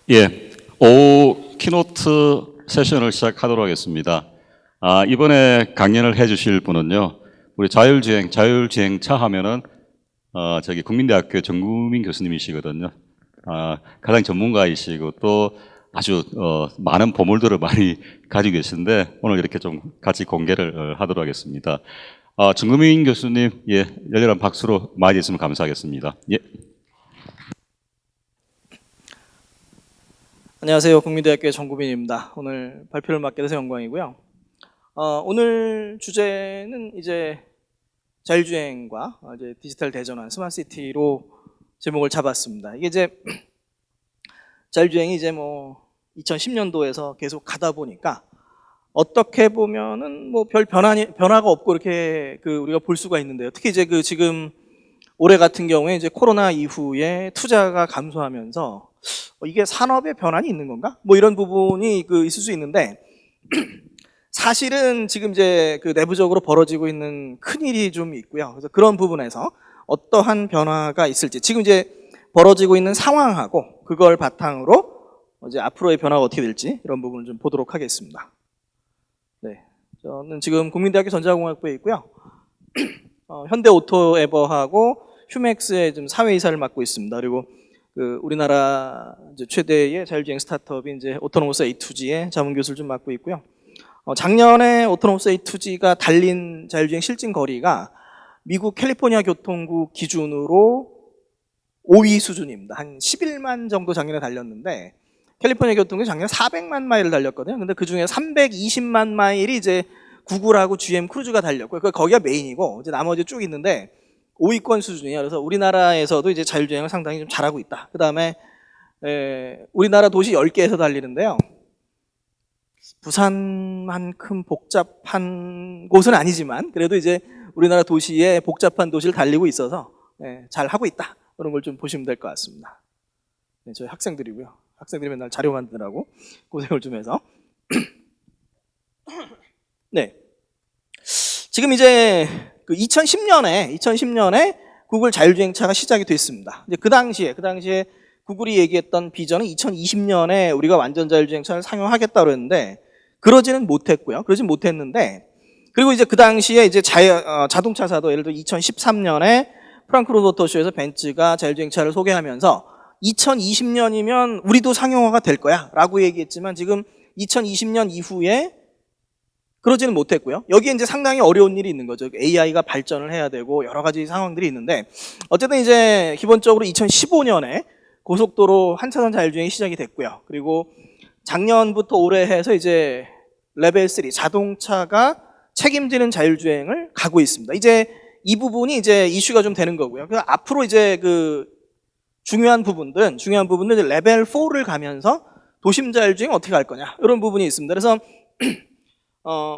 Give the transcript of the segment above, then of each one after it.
예, 오후 키노트 세션을 시작하도록 하겠습니다. 이번에 강연을 해주실 분은요, 우리 자율주행차 하면은 저기 국민대학교 정구민 교수님이시거든요. 가장 전문가이시고 또 아주 많은 보물들을 많이 가지고 계신데 오늘 이렇게 좀 같이 공개를 하도록 하겠습니다. 정구민 교수님, 예, 열렬한 박수로 맞이해 주시면 감사하겠습니다. 예. 안녕하세요. 국민대학교의 정구민입니다. 오늘 발표를 맡게 돼서 영광이고요. 오늘 주제는 이제 자율주행과 이제 디지털 대전환, 스마트시티로 제목을 잡았습니다. 이게 이제 자율주행이 이제 뭐 2010년도에서 계속 가다 보니까 어떻게 보면은 뭐 별 변화가 없고 이렇게 우리가 볼 수가 있는데요. 특히 이제 지금 올해 같은 경우에 이제 코로나 이후에 투자가 감소하면서 이게 산업의 변환이 있는 건가? 뭐 이런 부분이 있을 수 있는데 사실은 지금 이제 내부적으로 벌어지고 있는 큰 일이 좀 있고요. 그래서 그런 부분에서 어떠한 변화가 있을지 지금 이제 벌어지고 있는 상황하고 그걸 바탕으로 이제 앞으로의 변화가 어떻게 될지 이런 부분을 좀 보도록 하겠습니다. 네, 저는 지금 국민대학교 전자공학부에 있고요. 현대오토에버하고 휴맥스의 좀 사회이사를 맡고 있습니다. 그리고 우리나라 이제 최대의 자율주행 스타트업인 이제 오토노머스 A2G의 자문교수를 좀 맡고 있고요. 작년에 오토노머스 A2G가 달린 자율주행 실증 거리가 미국 캘리포니아 교통국 기준으로 5위 수준입니다. 한 11만 정도 작년에 달렸는데 캘리포니아 교통국이 작년에 400만 마일을 달렸거든요. 근데 그 중에 320만 마일이 이제 구글하고 GM 크루즈가 달렸고요. 거기가 메인이고 이제 나머지 쭉 있는데 5위권 수준이에요. 그래서 우리나라에서도 이제 자율주행을 상당히 좀 잘하고 있다. 그 다음에 우리나라 도시 10개에서 달리는데요. 부산만큼 복잡한 곳은 아니지만 그래도 이제 우리나라 도시에 복잡한 도시를 달리고 있어서 잘 하고 있다. 그런 걸 좀 보시면 될 것 같습니다. 네, 저희 학생들이고요. 학생들이 맨날 자료 만드느라고 고생을 좀 해서. 네. 지금 이제 2010년에 구글 자율주행차가 시작이 됐습니다. 이제 그 당시에 구글이 얘기했던 비전은 2020년에 우리가 완전 자율주행차를 상용하겠다고 했는데 그러지는 못했고요. 그러진 못했는데 그리고 이제 그 당시에 이제 자동차사도 예를 들어 2013년에 프랑크푸르트 오토쇼에서 벤츠가 자율주행차를 소개하면서 2020년이면 우리도 상용화가 될 거야 라고 얘기했지만 지금 2020년 이후에 그러지는 못했고요. 여기에 이제 상당히 어려운 일이 있는 거죠. AI가 발전을 해야 되고 여러 가지 상황들이 있는데 어쨌든 이제 기본적으로 2015년에 고속도로 한차선 자율주행이 시작이 됐고요. 그리고 작년부터 올해 해서 이제 레벨 3 자동차가 책임지는 자율주행을 가고 있습니다. 이제 이 부분이 이제 이슈가 좀 되는 거고요. 그래서 앞으로 이제 중요한 부분들은 이제 레벨 4를 가면서 도심 자율주행 어떻게 할 거냐 이런 부분이 있습니다. 그래서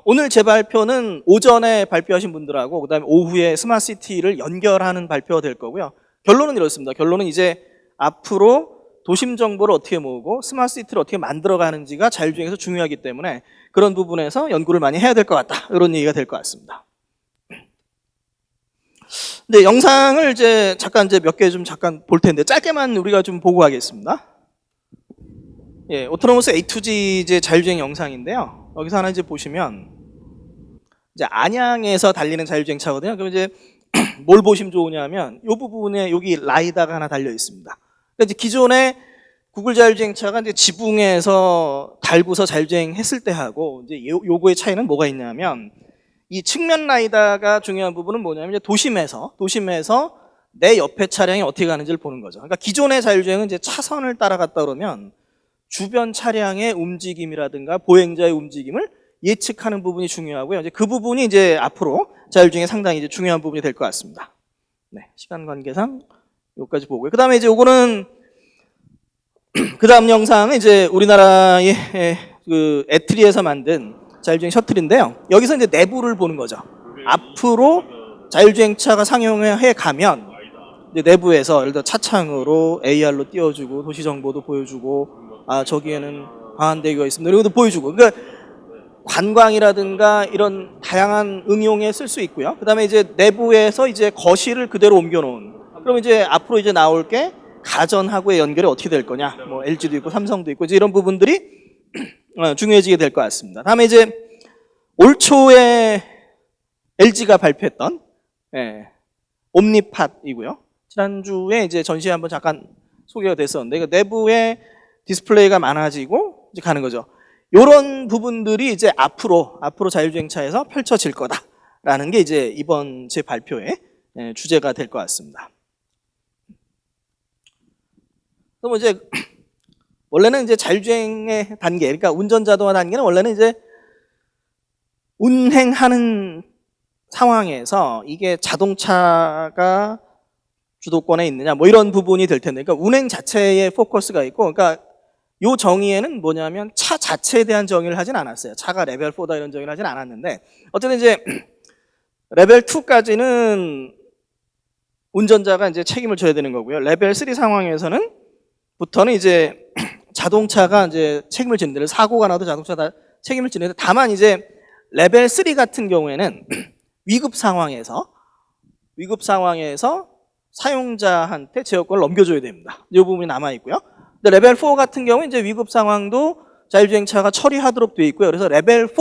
오늘 제 발표는 오전에 발표하신 분들하고 그다음에 오후에 스마트시티를 연결하는 발표가 될 거고요. 결론은 이렇습니다. 결론은 이제 앞으로 도심 정보를 어떻게 모으고 스마트시티를 어떻게 만들어가는지가 자율주행에서 중요하기 때문에 그런 부분에서 연구를 많이 해야 될 것 같다. 이런 얘기가 될 것 같습니다. 네, 영상을 이제 몇 개 좀 볼 텐데 짧게만 우리가 좀 보고 가겠습니다. 예, 오토노머스 A2G 이제 자율주행 영상인데요. 여기서 하나 이제 보시면 이제 안양에서 달리는 자율주행차거든요. 그럼 이제 뭘 보시면 좋으냐면 이 부분에 여기 라이다가 하나 달려 있습니다. 그러니까 이제 기존에 구글 자율주행차가 이제 지붕에서 달고서 자율주행 했을 때 하고 이제 요거의 차이는 뭐가 있냐면 이 측면 라이다가 중요한 부분은 뭐냐면 이제 도심에서 내 옆에 차량이 어떻게 가는지를 보는 거죠. 그러니까 기존의 자율주행은 이제 차선을 따라갔다 그러면 주변 차량의 움직임이라든가 보행자의 움직임을 예측하는 부분이 중요하고요. 이제 그 부분이 이제 앞으로 자율주행에 상당히 이제 중요한 부분이 될 것 같습니다. 네, 시간 관계상 여기까지 보고요. 그다음에 이제 요거는 그다음 영상은 이제 우리나라의 애트리에서 만든 자율주행 셔틀인데요. 여기서 이제 내부를 보는 거죠. 앞으로 자율주행차가 상용해 가면 이제 내부에서 예를 들어 차창으로 AR로 띄워주고 도시 정보도 보여주고 저기에는 광안대교가 있습니다. 이런 것도 보여주고. 그러니까 관광이라든가 이런 다양한 응용에 쓸 수 있고요. 그 다음에 이제 내부에서 이제 거실을 그대로 옮겨놓은. 그럼 이제 앞으로 이제 나올 게 가전하고의 연결이 어떻게 될 거냐. 뭐 LG도 있고 삼성도 있고 이제 이런 부분들이 중요해지게 될 것 같습니다. 다음에 이제 올 초에 LG가 발표했던 옴니팟이고요. 지난주에 이제 전시회 한번 잠깐 소개가 됐었는데 내부에 디스플레이가 많아지고 이제 가는 거죠. 이런 부분들이 이제 앞으로 자율주행차에서 펼쳐질 거다라는 게 이제 이번 제 발표의 주제가 될 것 같습니다. 그럼 이제 원래는 이제 자율주행의 단계, 그러니까 운전자동화 단계는 원래는 이제 운행하는 상황에서 이게 자동차가 주도권에 있느냐 뭐 이런 부분이 될 텐데, 그러니까 운행 자체에 포커스가 있고, 그러니까 요 정의에는 뭐냐면 차 자체에 대한 정의를 하진 않았어요. 차가 레벨 4다 이런 정의를 하진 않았는데, 어쨌든 이제 레벨 2까지는 운전자가 이제 책임을 져야 되는 거고요. 레벨 3 상황에서는 부터는 이제 자동차가 이제 책임을 지는데, 사고가 나도 자동차가 책임을 지는데, 다만 이제 레벨 3 같은 경우에는 위급 상황에서 사용자한테 제어권을 넘겨줘야 됩니다. 이 부분이 남아 있고요. 근데 레벨 4 같은 경우는 이제 위급 상황도 자율주행차가 처리하도록 되어 있고요. 그래서 레벨 4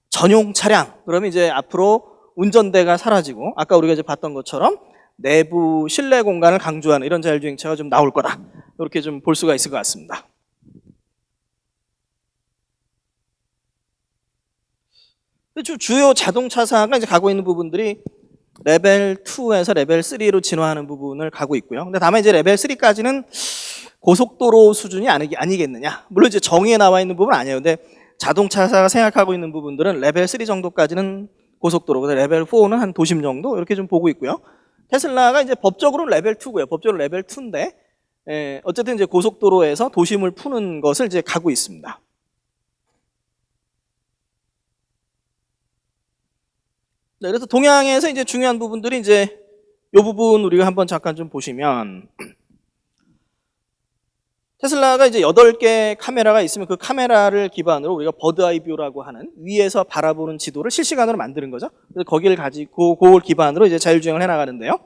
전용 차량, 그러면 이제 앞으로 운전대가 사라지고 아까 우리가 이제 봤던 것처럼 내부 실내 공간을 강조하는 이런 자율주행차가 좀 나올 거다. 이렇게 좀 볼 수가 있을 것 같습니다. 주요 자동차사가 이제 가고 있는 부분들이 레벨 2에서 레벨 3로 진화하는 부분을 가고 있고요. 근데 다만 이제 레벨 3까지는 고속도로 수준이 아니겠느냐. 물론 이제 정의에 나와 있는 부분은 아니에요. 근데 자동차사가 생각하고 있는 부분들은 레벨 3 정도까지는 고속도로, 근데 레벨 4는 한 도심 정도 이렇게 좀 보고 있고요. 테슬라가 이제 법적으로는 레벨 2고요. 법적으로 레벨 2인데 어쨌든 이제 고속도로에서 도심을 푸는 것을 이제 가고 있습니다. 네, 그래서 동향에서 이제 중요한 부분들이 이제 이 부분 우리가 한번 잠깐 좀 보시면, 테슬라가 이제 8개 카메라가 있으면 그 카메라를 기반으로 우리가 버드아이 뷰라고 하는 위에서 바라보는 지도를 실시간으로 만드는 거죠. 그래서 거기를 가지고 그걸 기반으로 이제 자율주행을 해나가는데요.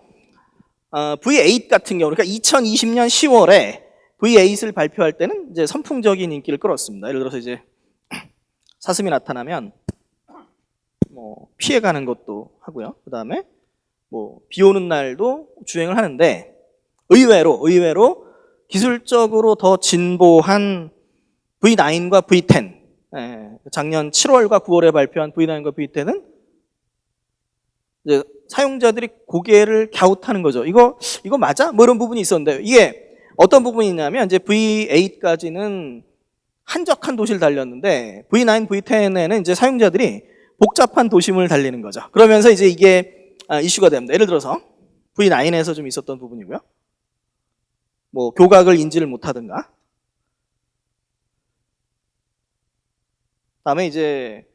V8 같은 경우, 그러니까 2020년 10월에 V8을 발표할 때는 이제 선풍적인 인기를 끌었습니다. 예를 들어서 이제 사슴이 나타나면 뭐 피해가는 것도 하고요. 그 다음에 뭐 비 오는 날도 주행을 하는데, 의외로 기술적으로 더 진보한 V9과 V10, 작년 7월과 9월에 발표한 V9과 V10은 이제 사용자들이 고개를 갸웃하는 거죠. 이거 맞아? 뭐 이런 부분이 있었는데, 이게 어떤 부분이 있냐면 이제 V8까지는 한적한 도시를 달렸는데 V9, V10에는 이제 사용자들이 복잡한 도심을 달리는 거죠. 그러면서 이제 이게 이슈가 됩니다. 예를 들어서 V9에서 좀 있었던 부분이고요. 뭐 교각을 인지를 못하든가, 그다음에 이제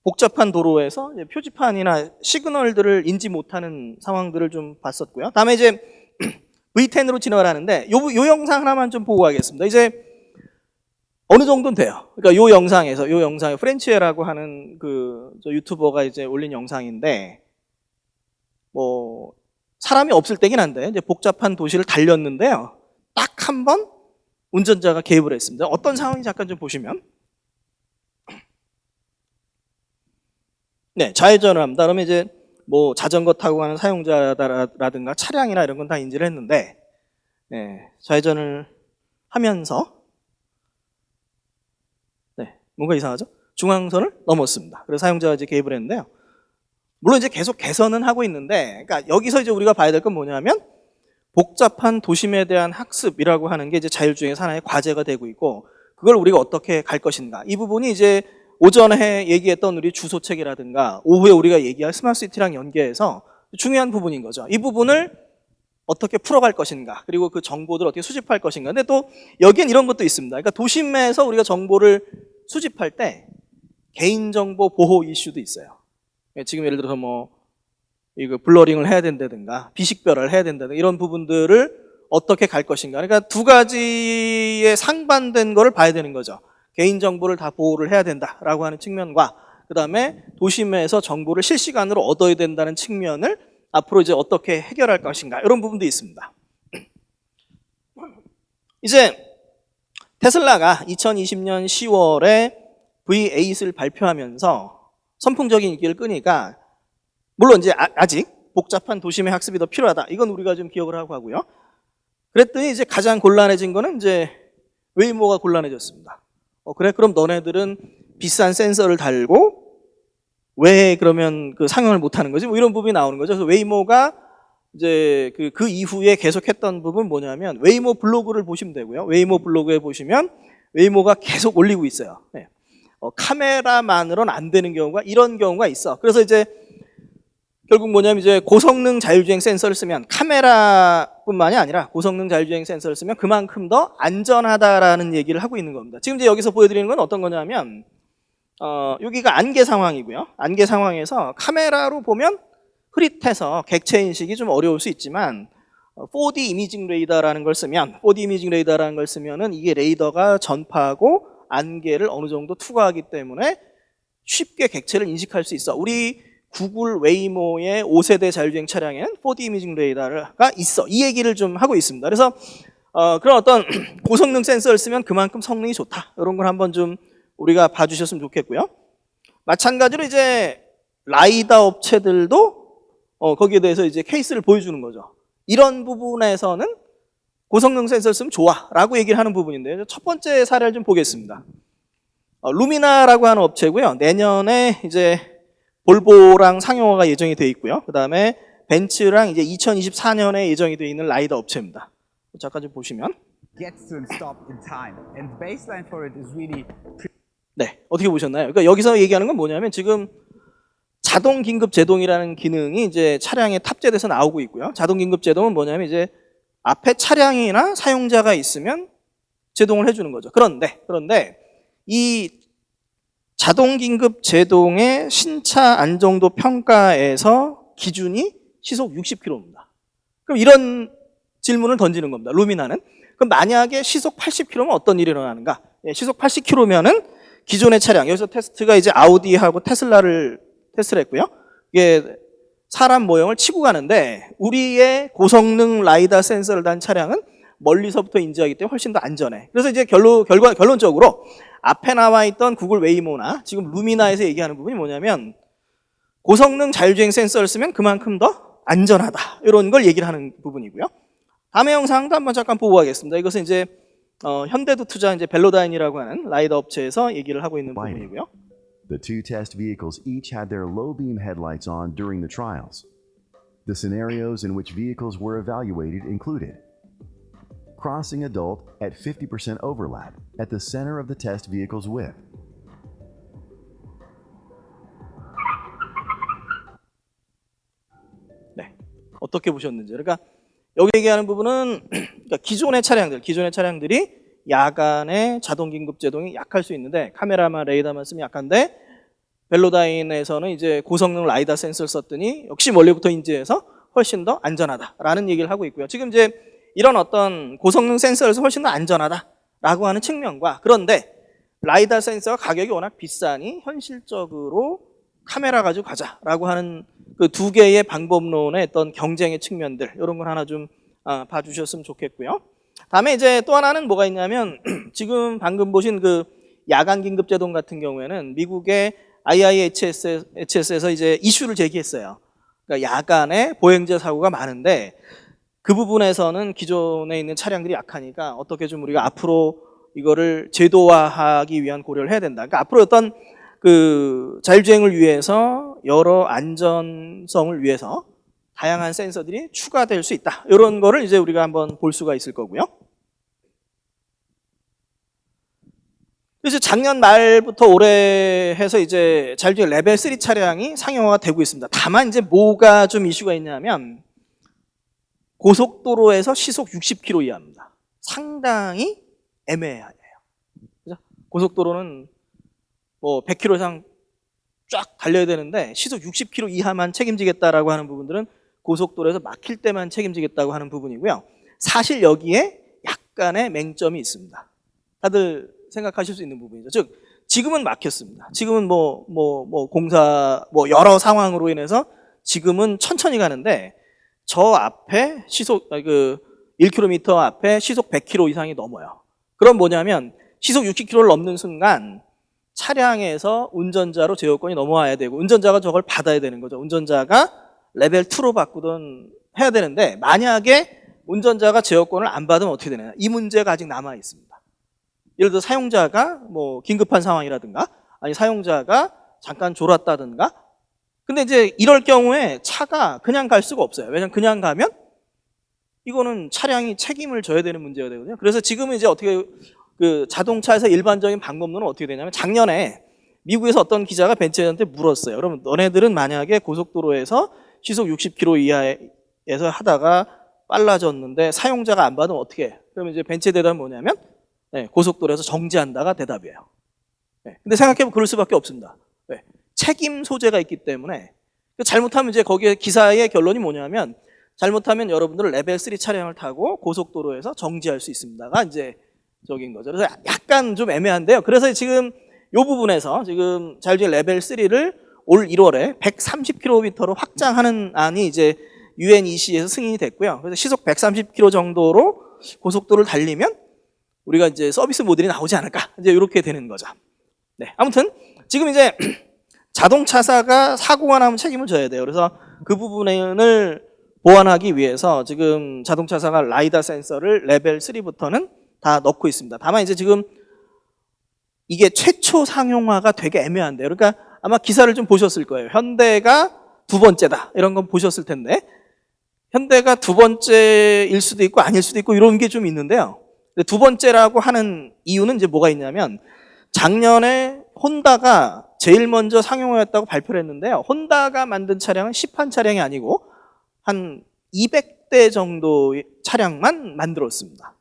복잡한 도로에서 이제 표지판이나 시그널들을 인지 못하는 상황들을 좀 봤었고요. 다음에 이제 V10으로 진화를 하는데 요 영상 하나만 좀 보고 가겠습니다. 이제 어느 정도는 돼요. 그러니까 요 영상에 프렌치에라고 하는 저 유튜버가 이제 올린 영상인데, 뭐 사람이 없을 때긴 한데 이제 복잡한 도시를 달렸는데요. 딱 한 번 운전자가 개입을 했습니다. 어떤 상황인지 잠깐 좀 보시면, 네, 좌회전을 합니다. 그러면 이제 뭐 자전거 타고 가는 사용자라든가 차량이나 이런 건 다 인지를 했는데, 좌회전을 하면서 뭔가 이상하죠? 중앙선을 넘었습니다. 그래서 사용자가 이제 개입을 했는데요. 물론 이제 계속 개선은 하고 있는데, 그러니까 여기서 이제 우리가 봐야 될 건 뭐냐면 복잡한 도심에 대한 학습이라고 하는 게 이제 자율주행의 하나의 과제가 되고 있고, 그걸 우리가 어떻게 갈 것인가. 이 부분이 이제 오전에 얘기했던 우리 주소책이라든가 오후에 우리가 얘기할 스마트시티랑 연계해서 중요한 부분인 거죠. 이 부분을 어떻게 풀어갈 것인가, 그리고 그 정보들을 어떻게 수집할 것인가. 근데 또 여기엔 이런 것도 있습니다. 그러니까 도심에서 우리가 정보를 수집할 때 개인정보 보호 이슈도 있어요. 지금 예를 들어서 뭐 이거 블러링을 해야 된다든가 비식별을 해야 된다든가 이런 부분들을 어떻게 갈 것인가. 그러니까 두 가지의 상반된 거를 봐야 되는 거죠. 개인정보를 다 보호를 해야 된다라고 하는 측면과, 그 다음에 도심에서 정보를 실시간으로 얻어야 된다는 측면을 앞으로 이제 어떻게 해결할 것인가, 이런 부분도 있습니다. 이제 테슬라가 2020년 10월에 V8을 발표하면서 선풍적인 인기를 끄니까 물론 이제 아직 복잡한 도심의 학습이 더 필요하다. 이건 우리가 좀 기억을 하고 하고요. 그랬더니 이제 가장 곤란해진 거는 이제 웨이모가 곤란해졌습니다. 그래? 그럼 너네들은 비싼 센서를 달고 왜 그러면 그 상용을 못 하는 거지? 뭐 이런 부분이 나오는 거죠. 그래서 웨이모가 이제 그 이후에 계속했던 부분 뭐냐면 웨이모 블로그를 보시면 되고요. 웨이모 블로그에 보시면 웨이모가 계속 올리고 있어요. 네. 카메라만으로는 안 되는 경우가 이런 경우가 있어. 그래서 이제 결국 뭐냐면 이제 고성능 자율주행 센서를 쓰면 카메라뿐만이 아니라 고성능 자율주행 센서를 쓰면 그만큼 더 안전하다라는 얘기를 하고 있는 겁니다. 지금 이제 여기서 보여드리는 건 어떤 거냐면 여기가 안개 상황이고요. 안개 상황에서 카메라로 보면 흐릿해서 객체 인식이 좀 어려울 수 있지만 4D 이미징 레이더라는 걸 쓰면 4D 이미징 레이더라는 걸 쓰면은 이게 레이더가 전파하고 안개를 어느 정도 투과하기 때문에 쉽게 객체를 인식할 수 있어. 우리 구글 웨이모의 5세대 자율주행 차량에는 4D 이미징 레이더가 있어. 이 얘기를 좀 하고 있습니다. 그래서 그런 어떤 고성능 센서를 쓰면 그만큼 성능이 좋다. 이런 걸 한번 좀 우리가 봐주셨으면 좋겠고요. 마찬가지로 이제 라이다 업체들도 거기에 대해서 이제 케이스를 보여주는 거죠. 이런 부분에서는 고성능 센서를 쓰면 좋아라고 얘기를 하는 부분인데요. 첫 번째 사례를 좀 보겠습니다. 루미나라고 하는 업체고요. 내년에 이제 볼보랑 상용화가 예정이 돼 있고요. 그 다음에 벤츠랑 이제 2024년에 예정이 돼 있는 라이더 업체입니다. 잠깐 좀 보시면. Gets to and stop in time, and the baseline for it is really. 네, 어떻게 보셨나요? 그러니까 여기서 얘기하는 건 뭐냐면 지금 자동 긴급 제동이라는 기능이 이제 차량에 탑재돼서 나오고 있고요. 자동 긴급 제동은 뭐냐면 이제 앞에 차량이나 사용자가 있으면 제동을 해주는 거죠. 그런데 이 자동 긴급 제동의 신차 안정도 평가에서 기준이 시속 60km입니다. 그럼 이런 질문을 던지는 겁니다. 루미나는. 그럼 만약에 시속 80km면 어떤 일이 일어나는가? 시속 80km면은 기존의 차량, 여기서 테스트가 이제 아우디하고 테슬라를 테스트를 했고요. 이게 사람 모형을 치고 가는데 우리의 고성능 라이다 센서를 단 차량은 멀리서부터 인지하기 때문에 훨씬 더 안전해. 그래서 이제 결론적으로 앞에 나와 있던 구글 웨이모나 지금 루미나에서 얘기하는 부분이 뭐냐면 고성능 자율주행 센서를 쓰면 그만큼 더 안전하다. 이런 걸 얘기를 하는 부분이고요. 다음의 영상도 한번 잠깐 보고 가겠습니다. 이것은 이제 현대도 투자 이제 벨로다인이라고 하는 라이더 업체에서 얘기를 하고 있는 부분이고요. The two test vehicles each had their low beam headlights on during the trials. The scenarios in which vehicles were evaluated included crossing adult at 50% overlap at the center of the test vehicle's width. 네, 어떻게 보셨는지. 그러니까 여기 얘기하는 부분은 그러니까 기존의 차량들이 야간에 자동 긴급 제동이 약할 수 있는데 카메라만 레이더만 쓰면 약한데 벨로다인에서는 이제 고성능 라이다 센서를 썼더니 역시 멀리부터 인지해서 훨씬 더 안전하다라는 얘기를 하고 있고요. 지금 이제 이런 어떤 고성능 센서에서 훨씬 더 안전하다라고 하는 측면과 그런데 라이다 센서가 가격이 워낙 비싸니 현실적으로 카메라 가지고 가자라고 하는 그 두 개의 방법론의 어떤 경쟁의 측면들 이런 걸 하나 좀 봐주셨으면 좋겠고요. 다음에 이제 또 하나는 뭐가 있냐면 지금 방금 보신 그 야간 긴급 제동 같은 경우에는 미국의 IIHS에서 이제 이슈를 제기했어요. 그러니까 야간에 보행자 사고가 많은데 그 부분에서는 기존에 있는 차량들이 약하니까 어떻게 좀 우리가 앞으로 이거를 제도화하기 위한 고려를 해야 된다. 그러니까 앞으로 어떤 그 자율주행을 위해서 여러 안전성을 위해서 다양한 센서들이 추가될 수 있다. 이런 거를 이제 우리가 한번 볼 수가 있을 거고요. 이제 작년 말부터 올해 해서 이제 자율주행 레벨 3 차량이 상용화가 되고 있습니다. 다만 이제 뭐가 좀 이슈가 있냐면 고속도로에서 시속 60km 이하입니다. 상당히 애매해요. 그죠? 고속도로는 뭐 100km 이상 쫙 달려야 되는데 시속 60km 이하만 책임지겠다라고 하는 부분들은 고속도로에서 막힐 때만 책임지겠다고 하는 부분이고요. 사실 여기에 약간의 맹점이 있습니다. 다들 생각하실 수 있는 부분이죠. 즉 지금은 막혔습니다. 지금은 공사 여러 상황으로 인해서 지금은 천천히 가는데 저 앞에 시속 1km 앞에 시속 100km 이상이 넘어요. 그럼 뭐냐면 시속 60km를 넘는 순간 차량에서 운전자로 제어권이 넘어와야 되고 운전자가 저걸 받아야 되는 거죠. 운전자가 레벨 2로 바꾸든 해야 되는데 만약에 운전자가 제어권을 안 받으면 어떻게 되느냐. 이 문제가 아직 남아 있습니다. 예를 들어 사용자가 뭐 긴급한 상황이라든가 아니 사용자가 잠깐 졸았다든가 근데 이제 이럴 경우에 차가 그냥 갈 수가 없어요. 왜냐면 그냥 가면 이거는 차량이 책임을 져야 되는 문제가 되거든요. 그래서 지금은 이제 어떻게 그 자동차에서 일반적인 방법론은 어떻게 되냐면 작년에 미국에서 어떤 기자가 벤츠한테 물었어요. 그러면 너네들은 만약에 고속도로에서 시속 60km 이하에서 하다가 빨라졌는데 사용자가 안 받으면 어떻게 해? 그러면 이제 벤츠의 대답은 뭐냐면 네, 고속도로에서 정지한다가 대답이에요. 네, 근데 생각해보면 그럴 수밖에 없습니다. 네, 책임 소재가 있기 때문에 잘못하면 이제 거기에 기사의 결론이 뭐냐면 잘못하면 여러분들은 레벨 3 차량을 타고 고속도로에서 정지할 수 있습니다가 이제 적인 거죠. 그래서 약간 좀 애매한데요. 그래서 지금 이 부분에서 지금 자율주행 레벨 3를 올 1월에 130km로 확장하는 안이 이제 UNEC에서 승인이 됐고요. 그래서 시속 130km 정도로 고속도로를 달리면 우리가 이제 서비스 모델이 나오지 않을까. 이제 이렇게 되는 거죠. 네. 아무튼 지금 이제 자동차사가 사고가 나면 책임을 져야 돼요. 그래서 그 부분을 보완하기 위해서 지금 자동차사가 라이다 센서를 레벨 3부터는 다 넣고 있습니다. 다만 이제 지금 이게 최초 상용화가 되게 애매한데요. 그러니까 아마 기사를 좀 보셨을 거예요. 현대가 두 번째다. 이런 건 보셨을 텐데 현대가 두 번째일 수도 있고 아닐 수도 있고 이런 게 좀 있는데요. 두 번째라고 하는 이유는 이제 뭐가 있냐면 작년에 혼다가 제일 먼저 상용화했다고 발표를 했는데요. 혼다가 만든 차량은 시판 차량이 아니고 한 200대 정도의 차량만 만들었습니다.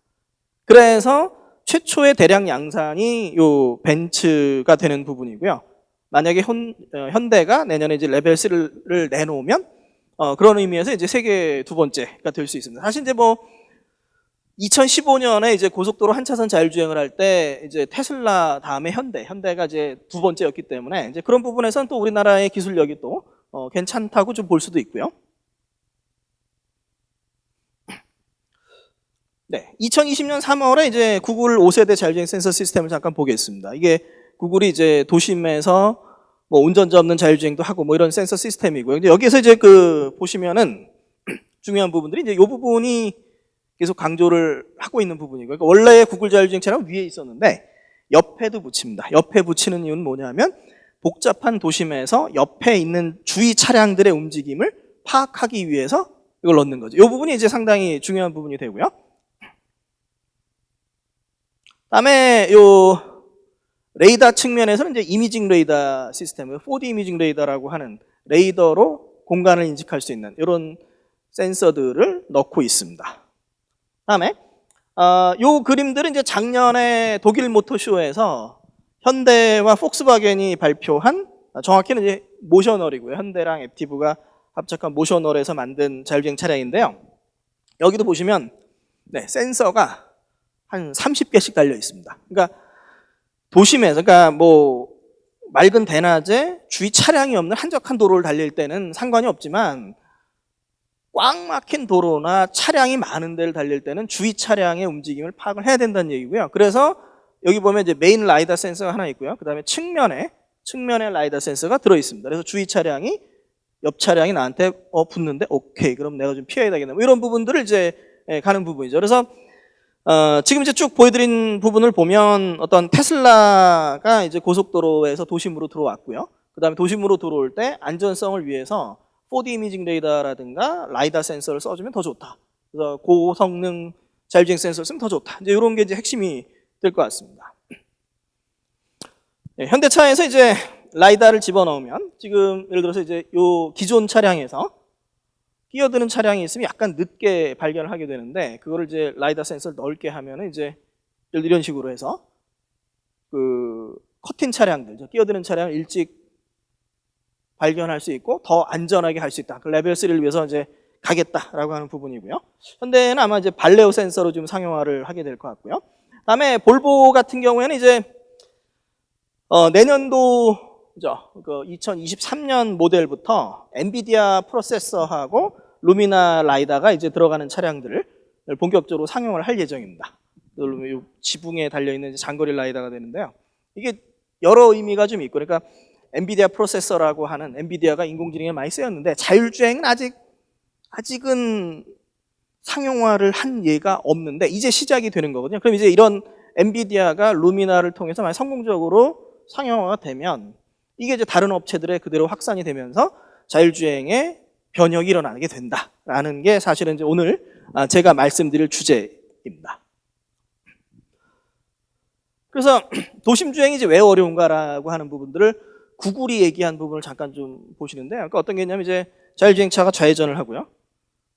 그래서 최초의 대량 양산이 요 벤츠가 되는 부분이고요. 만약에 현대가 내년에 이제 레벨 3를 내놓으면 그런 의미에서 이제 세계 두 번째가 될 수 있습니다. 사실 이제 뭐 2015년에 이제 고속도로 한 차선 자율주행을 할 때 이제 테슬라 다음에 현대가 이제 두 번째였기 때문에 이제 그런 부분에서는 또 우리나라의 기술력이 또 괜찮다고 좀 볼 수도 있고요. 네, 2020년 3월에 이제 구글 5세대 자율주행 센서 시스템을 잠깐 보겠습니다. 이게 구글이 이제 도심에서 뭐 운전자 없는 자율주행도 하고 뭐 이런 센서 시스템이고요. 근데 여기에서 이제 그 보시면은 중요한 부분들이 이제 이 부분이 계속 강조를 하고 있는 부분이고요. 그러니까 원래 구글 자율주행 차량은 위에 있었는데 옆에도 붙입니다. 옆에 붙이는 이유는 뭐냐면 복잡한 도심에서 옆에 있는 주위 차량들의 움직임을 파악하기 위해서 이걸 넣는 거죠. 이 부분이 이제 상당히 중요한 부분이 되고요. 다음에 요 레이더 측면에서는 이제 이미징 레이더 시스템, 4D 이미징 레이더라고 하는 레이더로 공간을 인식할 수 있는 이런 센서들을 넣고 있습니다. 다음에 요 그림들은 이제 작년에 독일 모터쇼에서 현대와 폭스바겐이 발표한 정확히는 이제 모셔널이고요. 현대랑 앱티브가 합작한 모셔널에서 만든 자율주행 차량인데요. 여기도 보시면 네, 센서가 한 30개씩 달려 있습니다. 그러니까 도심에서, 그러니까 뭐 맑은 대낮에 주위 차량이 없는 한적한 도로를 달릴 때는 상관이 없지만 꽉 막힌 도로나 차량이 많은 데를 달릴 때는 주위 차량의 움직임을 파악을 해야 된다는 얘기고요. 그래서 여기 보면 이제 메인 라이더 센서가 하나 있고요. 그 다음에 측면에 라이더 센서가 들어 있습니다. 그래서 주위 차량이 옆 차량이 나한테 붙는데 오케이, 그럼 내가 좀 피해야 되겠네. 뭐 이런 부분들을 이제 가는 부분이죠. 그래서 지금 이제 쭉 보여드린 부분을 보면 어떤 테슬라가 이제 고속도로에서 도심으로 들어왔고요. 그 다음에 도심으로 들어올 때 안전성을 위해서 4D 이미징 레이더라든가 라이다 센서를 써주면 더 좋다. 그래서 고성능 자율주행 센서를 쓰면 더 좋다. 이제 이런 게 이제 핵심이 될 것 같습니다. 네, 현대차에서 이제 라이다를 집어넣으면 지금 예를 들어서 이제 요 기존 차량에서 끼어드는 차량이 있으면 약간 늦게 발견을 하게 되는데 그거를 이제 라이다 센서를 넓게 하면은 이제 이런 식으로 해서 그 커팅 차량들, 끼어드는 차량을 일찍 발견할 수 있고 더 안전하게 할 수 있다. 그 레벨 3를 위해서 이제 가겠다라고 하는 부분이고요. 현대는 아마 이제 발레오 센서로 좀 상용화를 하게 될 것 같고요. 그다음에 볼보 같은 경우에는 이제 내년도 그 2023년 모델부터 엔비디아 프로세서하고 루미나 라이다가 이제 들어가는 차량들을 본격적으로 상용을 할 예정입니다. 이 지붕에 달려있는 장거리 라이다가 되는데요. 이게 여러 의미가 좀 있고, 그러니까 엔비디아 프로세서라고 하는, 엔비디아가 인공지능에 많이 쓰였는데 자율주행은 아직은 상용화를 한 예가 없는데 이제 시작이 되는 거거든요. 그럼 이제 이런 엔비디아가 루미나를 통해서 만약 성공적으로 상용화가 되면 이게 이제 다른 업체들에 그대로 확산이 되면서 자율주행의 변혁이 일어나게 된다라는 게 사실은 이제 오늘 제가 말씀드릴 주제입니다. 그래서 도심주행이 이제 왜 어려운가라고 하는 부분들을 구글이 얘기한 부분을 잠깐 좀 보시는데, 그러니까 어떤 게 있냐면 이제 자율주행차가 좌회전을 하고요.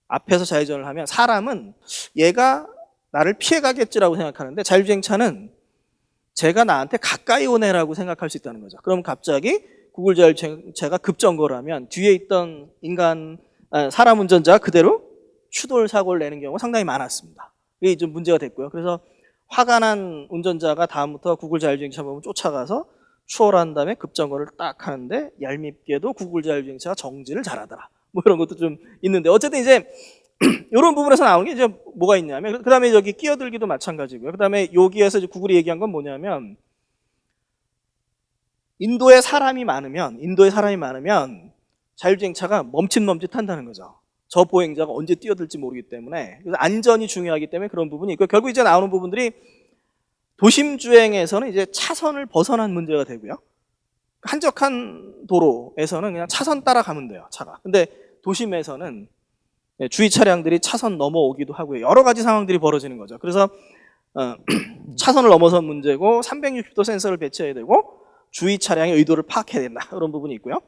앞에서 좌회전을 하면 사람은 얘가 나를 피해가겠지라고 생각하는데 자율주행차는 제가 나한테 가까이 오네라고 생각할 수 있다는 거죠. 그럼 갑자기 구글 자율주행차가 급정거를 하면 뒤에 있던 사람 운전자가 그대로 추돌 사고를 내는 경우가 상당히 많았습니다. 이게 좀 문제가 됐고요. 그래서 화가 난 운전자가 다음부터 구글 자율주행차 보면 쫓아가서 추월한 다음에 급정거를 딱 하는데 얄밉게도 구글 자율주행차가 정지를 잘하더라. 뭐 이런 것도 좀 있는데 어쨌든 이제 이런 부분에서 나오는 게 이제 뭐가 있냐면, 그 다음에 여기 끼어들기도 마찬가지고요. 그 다음에 여기에서 이제 구글이 얘기한 건 뭐냐면, 인도에 사람이 많으면 자율주행차가 멈칫멈칫한다는 거죠. 저 보행자가 언제 뛰어들지 모르기 때문에. 그래서 안전이 중요하기 때문에 그런 부분이 있고, 결국 이제 나오는 부분들이 도심 주행에서는 이제 차선을 벗어난 문제가 되고요. 한적한 도로에서는 그냥 차선 따라가면 돼요, 차가. 근데 도심에서는 주위 차량들이 차선 넘어오기도 하고요. 여러 가지 상황들이 벌어지는 거죠. 그래서 차선을 넘어선 문제고 360도 센서를 배치해야 되고 주위 차량의 의도를 파악해야 된다. 그런 부분이 있고요.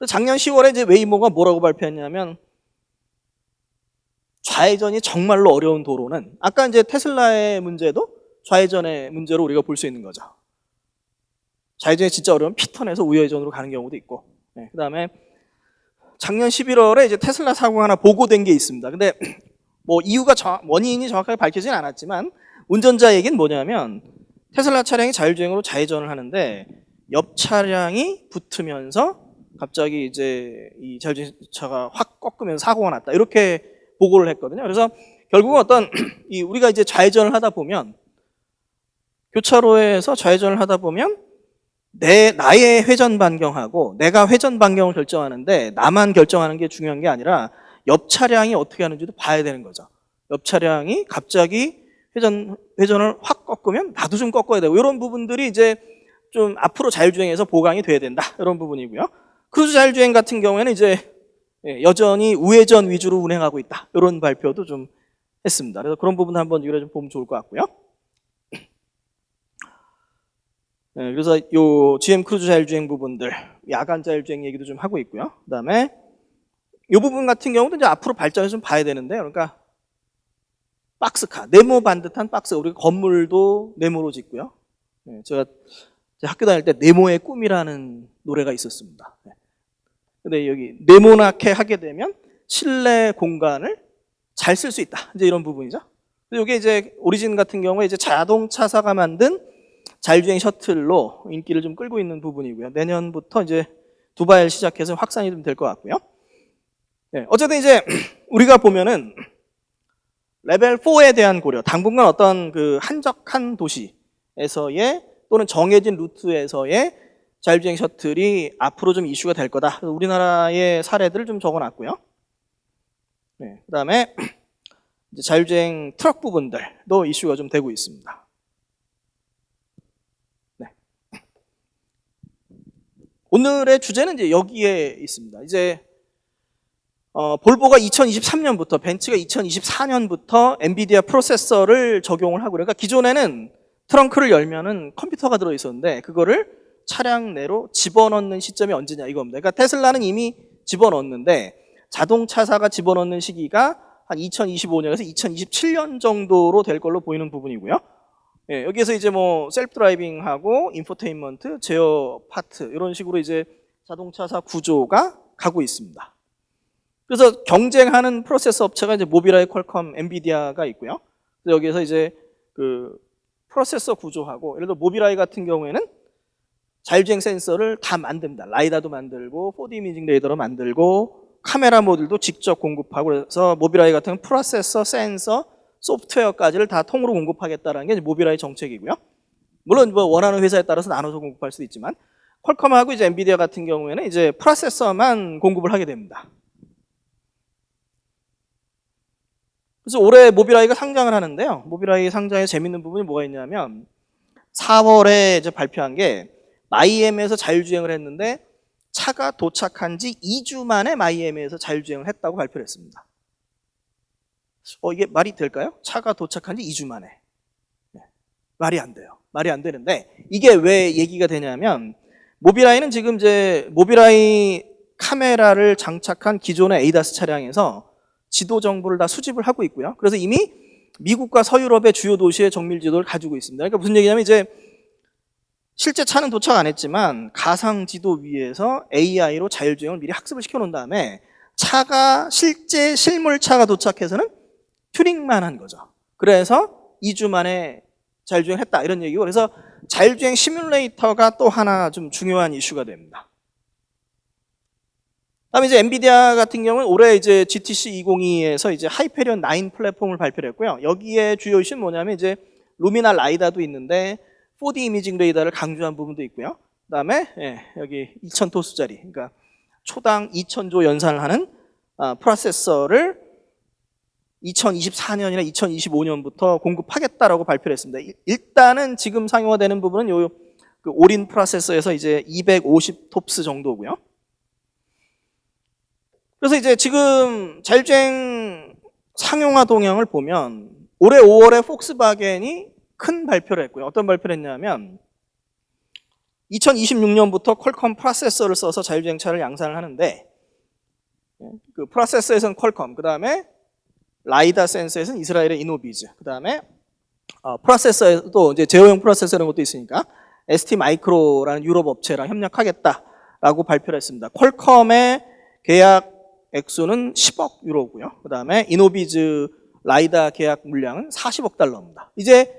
작년 10월에 이제 웨이모가 뭐라고 발표했냐면, 좌회전이 정말로 어려운 도로는 아까 이제 테슬라의 문제도 좌회전의 문제로 우리가 볼 수 있는 거죠. 좌회전이 진짜 어려우면 피턴에서 우회전으로 가는 경우도 있고. 그 다음에 작년 11월에 이제 테슬라 사고가 하나 보고된 게 있습니다. 근데 뭐 원인이 정확하게 밝혀지진 않았지만 운전자 얘기는 뭐냐면, 테슬라 차량이 자율주행으로 좌회전을 하는데 옆 차량이 붙으면서 갑자기 이제 이 자율주행차가 확 꺾으면서 사고가 났다. 이렇게 보고를 했거든요. 그래서 결국은 우리가 이제 좌회전을 하다 보면, 교차로에서 좌회전을 하다 보면 나의 회전 반경하고 내가 회전 반경을 결정하는데 나만 결정하는 게 중요한 게 아니라 옆 차량이 어떻게 하는지도 봐야 되는 거죠. 옆 차량이 갑자기 회전을 확 꺾으면 나도 좀 꺾어야 되고, 이런 부분들이 이제 좀 앞으로 자율주행에서 보강이 돼야 된다. 이런 부분이고요. 크루즈 자율주행 같은 경우에는 이제 여전히 우회전 위주로 운행하고 있다. 이런 발표도 좀 했습니다. 그래서 그런 부분 한번 좀 보면 좋을 것 같고요. 그래서 요 GM 크루즈 자율주행 부분들, 야간 자율주행 얘기도 좀 하고 있고요. 그 다음에 이 부분 같은 경우도 이제 앞으로 발전을 좀 봐야 되는데요. 그러니까 박스카, 네모 반듯한 박스, 우리 건물도 네모로 짓고요. 제가 학교 다닐 때 네모의 꿈이라는 노래가 있었습니다. 근데 여기 네모나게 하게 되면 실내 공간을 잘 쓸 수 있다. 이제 이런 부분이죠. 이게 이제 오리진 같은 경우에 이제 자동차사가 만든 자율주행 셔틀로 인기를 좀 끌고 있는 부분이고요. 내년부터 이제 두바이를 시작해서 확산이 좀 될 것 같고요. 어쨌든 이제 우리가 보면은 레벨 4에 대한 고려, 당분간 어떤 그 한적한 도시에서의 또는 정해진 루트에서의 자율주행 셔틀이 앞으로 좀 이슈가 될 거다. 우리나라의 사례들을 좀 적어놨고요. 그 다음에 자율주행 트럭 부분들도 이슈가 좀 되고 있습니다. 오늘의 주제는 이제 여기에 있습니다. 이제 볼보가 2023년부터, 벤츠가 2024년부터 엔비디아 프로세서를 적용을 하고, 그러니까 기존에는 트렁크를 열면은 컴퓨터가 들어 있었는데 그거를 차량 내로 집어넣는 시점이 언제냐 이겁니다. 그러니까 테슬라는 이미 집어넣었는데 자동차사가 집어넣는 시기가 한 2025년에서 2027년 정도로 될 걸로 보이는 부분이고요. 여기에서 이제 뭐 셀프 드라이빙하고 인포테인먼트, 제어 파트 이런 식으로 이제 자동차사 구조가 가고 있습니다. 그래서 경쟁하는 프로세서 업체가 이제 모빌아이, 퀄컴, 엔비디아가 있고요. 그래서 여기에서 이제 그 프로세서 구조하고, 예를 들어 모빌아이 같은 경우에는 자율주행 센서를 다 만듭니다. 라이다도 만들고 4D 이미징 레이더로 만들고 카메라 모듈도 직접 공급하고, 그래서 모빌아이 같은 경우는 프로세서, 센서, 소프트웨어까지를 다 통으로 공급하겠다는 게 이제 모빌아이 정책이고요. 물론 뭐 원하는 회사에 따라서 나눠서 공급할 수도 있지만, 퀄컴하고 이제 엔비디아 같은 경우에는 이제 프로세서만 공급을 하게 됩니다. 그래서 올해 모빌아이가 상장을 하는데요. 모빌아이 상장에 재밌는 부분이 뭐가 있냐면 4월에 이제 발표한 게 마이애미에서 자율주행을 했는데 차가 도착한 지 2주 만에 마이애미에서 자율주행을 했다고 발표를 했습니다. 이게 말이 될까요? 차가 도착한 지 2주 만에. 네. 말이 안 돼요. 말이 안 되는데 이게 왜 얘기가 되냐면 모빌아이는 지금 이제 모빌아이 카메라를 장착한 기존의 에이다스 차량에서 지도 정보를 다 수집을 하고 있고요. 그래서 이미 미국과 서유럽의 주요 도시의 정밀 지도를 가지고 있습니다. 그러니까 무슨 얘기냐면 이제 실제 차는 도착 안 했지만 가상 지도 위에서 AI로 자율주행을 미리 학습을 시켜놓은 다음에 차가 실제 실물차가 도착해서는 튜닝만 한 거죠. 그래서 2주 만에 자율주행을 했다 이런 얘기고, 그래서 자율주행 시뮬레이터가 또 하나 좀 중요한 이슈가 됩니다. 다음에 이제 엔비디아 같은 경우는 올해 이제 GTC 2022에서 이제 하이페리온 9 플랫폼을 발표를 했고요. 여기에 주요 이슈는 뭐냐면 이제 루미나 라이다도 있는데 4D 이미징 레이더를 강조한 부분도 있고요. 그다음에 여기 2000토스짜리, 그러니까 초당 2000조 연산을 하는 프로세서를 2024년이나 2025년부터 공급하겠다라고 발표를 했습니다. 일단은 지금 상용화되는 부분은 요 그 올인 프로세서에서 이제 250톱스 정도고요. 그래서 이제 지금 자율주행 상용화 동향을 보면 올해 5월에 폭스바겐이 큰 발표를 했고요. 어떤 발표를 했냐면 2026년부터 퀄컴 프로세서를 써서 자율주행차를 양산을 하는데, 그 프로세서에서는 퀄컴, 그 다음에 라이다 센서에서는 이스라엘의 이노비즈, 그 다음에 프로세서에도 이제 제어용 프로세서 이런 것도 있으니까 ST 마이크로라는 유럽 업체랑 협력하겠다라고 발표를 했습니다. 퀄컴의 계약 액수는 10억 유로고요. 그 다음에 이노비즈 라이다 계약 물량은 40억 달러입니다. 이제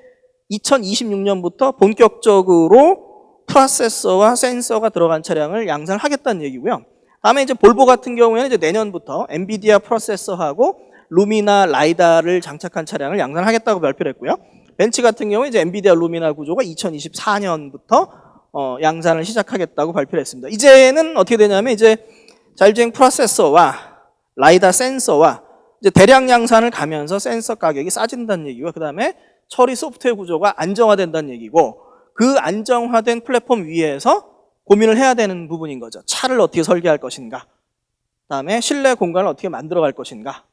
2026년부터 본격적으로 프로세서와 센서가 들어간 차량을 양산을 하겠다는 얘기고요. 다음에 이제 볼보 같은 경우에는 이제 내년부터 엔비디아 프로세서하고 루미나 라이다를 장착한 차량을 양산하겠다고 발표를 했고요. 벤츠 같은 경우에 이제 엔비디아 루미나 구조가 2024년부터 양산을 시작하겠다고 발표를 했습니다. 이제는 어떻게 되냐면 이제 자율주행 프로세서와 라이다 센서와 이제 대량 양산을 가면서 센서 가격이 싸진다는 얘기고, 그 다음에 처리 소프트웨어 구조가 안정화된다는 얘기고, 그 안정화된 플랫폼 위에서 고민을 해야 되는 부분인 거죠. 차를 어떻게 설계할 것인가, 그 다음에 실내 공간을 어떻게 만들어 갈 것인가,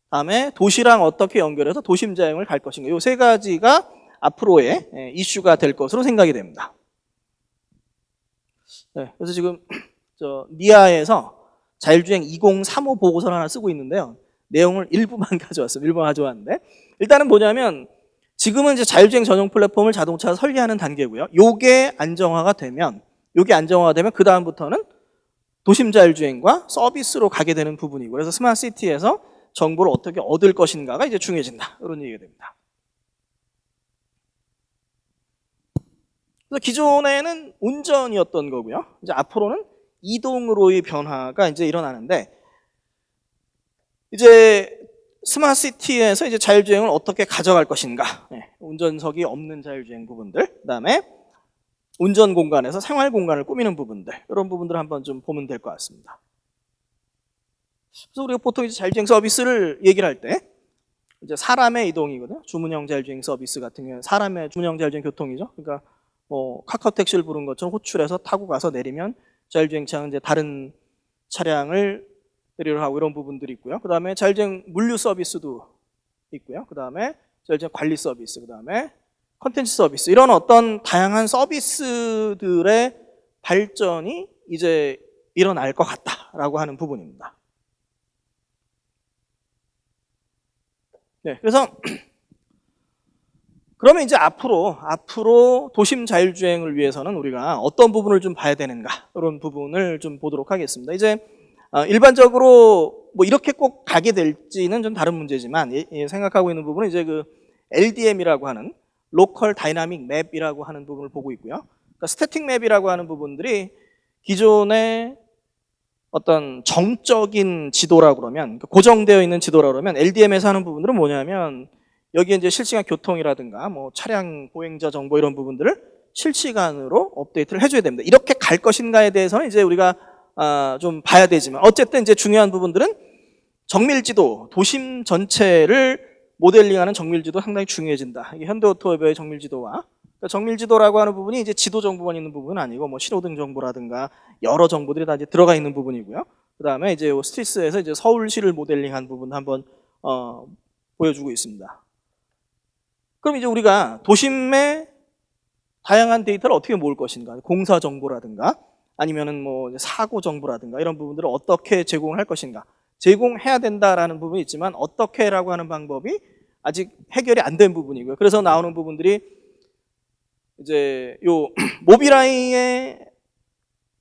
그 다음에 도시랑 어떻게 연결해서 도심 자율을 갈 것인가, 이 세 가지가 앞으로의 이슈가 될 것으로 생각이 됩니다. 네, 그래서 지금 니아에서 자율주행 2035 보고서를 하나 쓰고 있는데요. 내용을 일부만 가져왔어요. 일부만 가져왔는데, 일단은 뭐냐면 지금은 이제 자율주행 전용 플랫폼을 자동차 설계하는 단계고요. 요게 안정화가 되면 그 다음부터는 도심 자율주행과 서비스로 가게 되는 부분이고, 그래서 스마트시티에서 정보를 어떻게 얻을 것인가가 이제 중요해진다, 이런 얘기가 됩니다. 그래서 기존에는 운전이었던 거고요. 이제 앞으로는 이동으로의 변화가 이제 일어나는데, 이제 스마트시티에서 이제 자율주행을 어떻게 가져갈 것인가, 운전석이 없는 자율주행 부분들, 그다음에 운전 공간에서 생활 공간을 꾸미는 부분들, 이런 부분들을 한번 좀 보면 될 것 같습니다. 그래서 우리가 보통 이제 자율주행 서비스를 얘기를 할 때 이제 사람의 이동이거든요. 주문형 자율주행 서비스 같은 경우는 사람의 주문형 자율주행 교통이죠. 그러니까 뭐 카카오 택시를 부른 것처럼 호출해서 타고 가서 내리면 자율주행차는 이제 다른 차량을 데리러 하고 이런 부분들이 있고요. 그 다음에 자율주행 물류 서비스도 있고요. 그 다음에 자율주행 관리 서비스, 그 다음에 컨텐츠 서비스, 이런 어떤 다양한 서비스들의 발전이 이제 일어날 것 같다라고 하는 부분입니다. 네, 그래서 그러면 이제 앞으로 도심 자율주행을 위해서는 우리가 어떤 부분을 좀 봐야 되는가, 이런 부분을 좀 보도록 하겠습니다. 이제 일반적으로 뭐 이렇게 꼭 가게 될지는 좀 다른 문제지만 생각하고 있는 부분은 이제 그 LDM이라고 하는 로컬 다이나믹 맵이라고 하는 부분을 보고 있고요. 그러니까 스태틱 맵이라고 하는 부분들이 기존의 어떤 정적인 지도라 그러면, 고정되어 있는 지도라 그러면 LDM에서 하는 부분들은 뭐냐면 여기에 이제 실시간 교통이라든가 뭐 차량 보행자 정보 이런 부분들을 실시간으로 업데이트를 해줘야 됩니다. 이렇게 갈 것인가에 대해서는 이제 우리가 좀 봐야 되지만, 어쨌든 이제 중요한 부분들은 정밀지도, 도심 전체를 모델링하는 정밀지도 상당히 중요해진다. 이게 현대오토웨버의 정밀지도와, 그러니까 정밀지도라고 하는 부분이 이제 지도 정보만 있는 부분은 아니고 뭐 신호등 정보라든가 여러 정보들이 다 이제 들어가 있는 부분이고요. 그 다음에 이제 스트리스에서 이제 서울시를 모델링한 부분 한번 보여주고 있습니다. 그럼 이제 우리가 도심의 다양한 데이터를 어떻게 모을 것인가, 공사 정보라든가 아니면은 뭐 사고 정보라든가 이런 부분들을 어떻게 제공을 할 것인가, 제공해야 된다라는 부분이 있지만 어떻게라고 하는 방법이 아직 해결이 안 된 부분이고요. 그래서 나오는 부분들이 이제 요 모빌아이의